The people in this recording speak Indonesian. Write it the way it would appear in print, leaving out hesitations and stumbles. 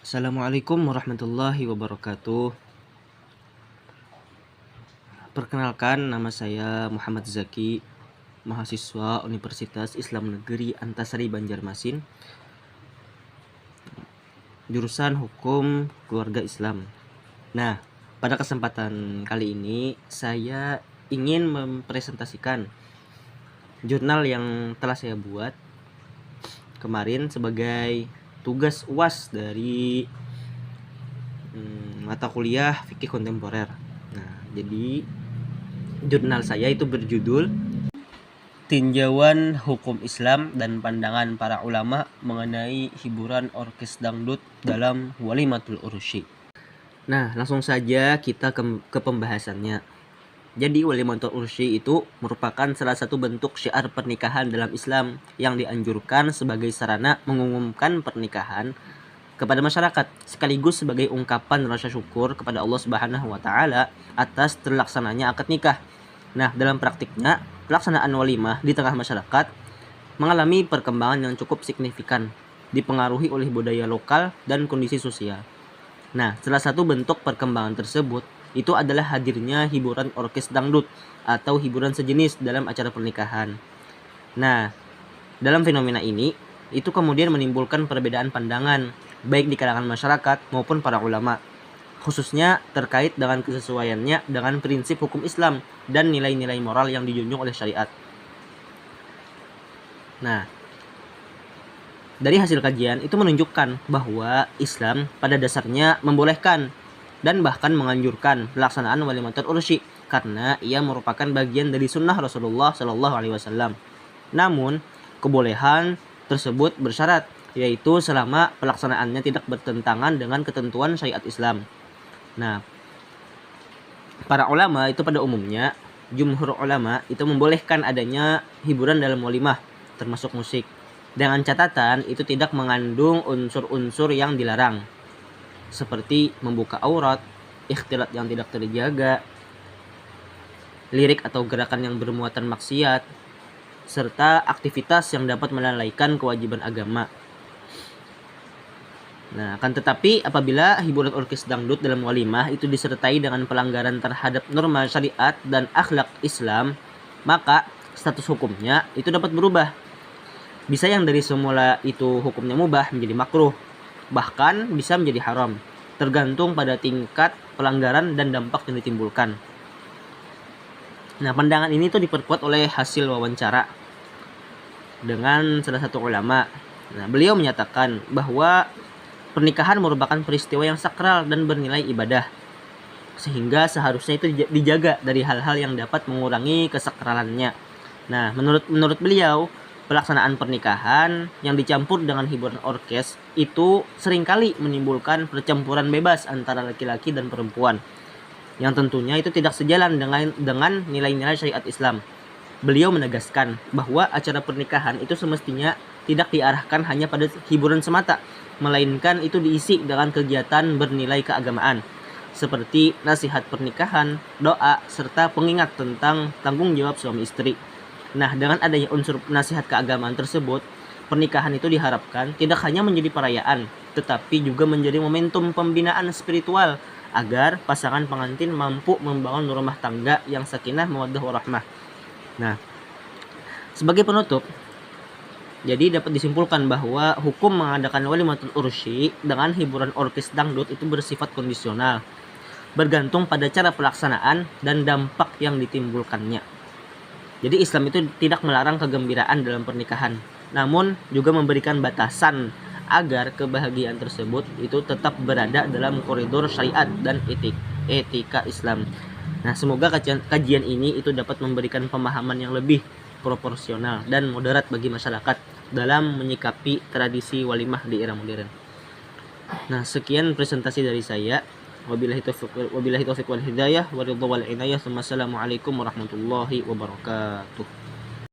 Assalamualaikum warahmatullahi wabarakatuh. Perkenalkan, nama saya Muhammad Zaki, mahasiswa Universitas Islam Negeri Antasari Banjarmasin, jurusan Hukum Keluarga Islam. Nah, pada kesempatan kali ini saya ingin mempresentasikan jurnal yang telah saya buat kemarin sebagai tugas UAS dari mata kuliah fikih kontemporer. Nah, jadi jurnal saya itu berjudul Tinjauan Hukum Islam dan Pandangan Para Ulama Mengenai Hiburan Orkes Dangdut dalam Walimatul Urusyi. Nah, langsung saja kita ke pembahasannya. Jadi Walimatul Urusyi itu merupakan salah satu bentuk syiar pernikahan dalam Islam yang dianjurkan sebagai sarana mengumumkan pernikahan kepada masyarakat sekaligus sebagai ungkapan rasa syukur kepada Allah Subhanahu wa taala atas terlaksananya akad nikah. Nah, dalam praktiknya pelaksanaan walimah di tengah masyarakat mengalami perkembangan yang cukup signifikan, dipengaruhi oleh budaya lokal dan kondisi sosial. Nah, salah satu bentuk perkembangan tersebut itu adalah hadirnya hiburan orkes dangdut atau hiburan sejenis dalam acara pernikahan. Nah, dalam fenomena ini itu kemudian menimbulkan perbedaan pandangan baik di kalangan masyarakat maupun para ulama, khususnya terkait dengan kesesuaiannya dengan prinsip hukum Islam dan nilai-nilai moral yang dijunjung oleh syariat. Nah, dari hasil kajian itu menunjukkan bahwa Islam pada dasarnya membolehkan dan bahkan menganjurkan pelaksanaan Walimatul Urusyi karena ia merupakan bagian dari sunnah Rasulullah Shallallahu Alaihi Wasallam. Namun, kebolehan tersebut bersyarat, yaitu selama pelaksanaannya tidak bertentangan dengan ketentuan syariat Islam. Nah, para ulama itu pada umumnya, jumhur ulama itu membolehkan adanya hiburan dalam walimah, termasuk musik, dengan catatan itu tidak mengandung unsur-unsur yang dilarang, seperti membuka aurat, ikhtilat yang tidak terjaga, lirik atau gerakan yang bermuatan maksiat, serta aktivitas yang dapat melalaikan kewajiban agama. Nah, akan tetapi apabila hiburan orkes dangdut dalam walimah itu disertai dengan pelanggaran terhadap norma syariat dan akhlak Islam, maka status hukumnya itu dapat berubah. Bisa yang dari semula itu hukumnya mubah menjadi makruh, bahkan bisa menjadi haram, tergantung pada tingkat pelanggaran dan dampak yang ditimbulkan. Nah, pandangan ini tuh diperkuat oleh hasil wawancara dengan salah satu ulama. Nah, beliau menyatakan bahwa pernikahan merupakan peristiwa yang sakral dan bernilai ibadah, sehingga seharusnya itu dijaga dari hal-hal yang dapat mengurangi kesakralannya. Nah, menurut beliau, pelaksanaan pernikahan yang dicampur dengan hiburan orkes itu seringkali menimbulkan percampuran bebas antara laki-laki dan perempuan, yang tentunya itu tidak sejalan dengan nilai-nilai syariat Islam. Beliau menegaskan bahwa acara pernikahan itu semestinya tidak diarahkan hanya pada hiburan semata, melainkan itu diisi dengan kegiatan bernilai keagamaan, seperti nasihat pernikahan, doa, serta pengingat tentang tanggung jawab suami istri. Nah, dengan adanya unsur nasihat keagamaan tersebut, pernikahan itu diharapkan tidak hanya menjadi perayaan, tetapi juga menjadi momentum pembinaan spiritual agar pasangan pengantin mampu membangun rumah tangga yang sakinah, mawaddah, warahmah. Nah, sebagai penutup, jadi dapat disimpulkan bahwa hukum mengadakan Walimatul Urusyi dengan hiburan orkes dangdut itu bersifat kondisional, bergantung pada cara pelaksanaan dan dampak yang ditimbulkannya. Jadi Islam itu tidak melarang kegembiraan dalam pernikahan, namun juga memberikan batasan agar kebahagiaan tersebut itu tetap berada dalam koridor syariat dan etika Islam. Nah, semoga kajian ini itu dapat memberikan pemahaman yang lebih proporsional dan moderat bagi masyarakat dalam menyikapi tradisi walimah di era modern. Nah, sekian presentasi dari saya. Wabillahi taufiq wal hidayah, waridha wal inayah. Wassalamualaikum warahmatullahi wabarakatuh.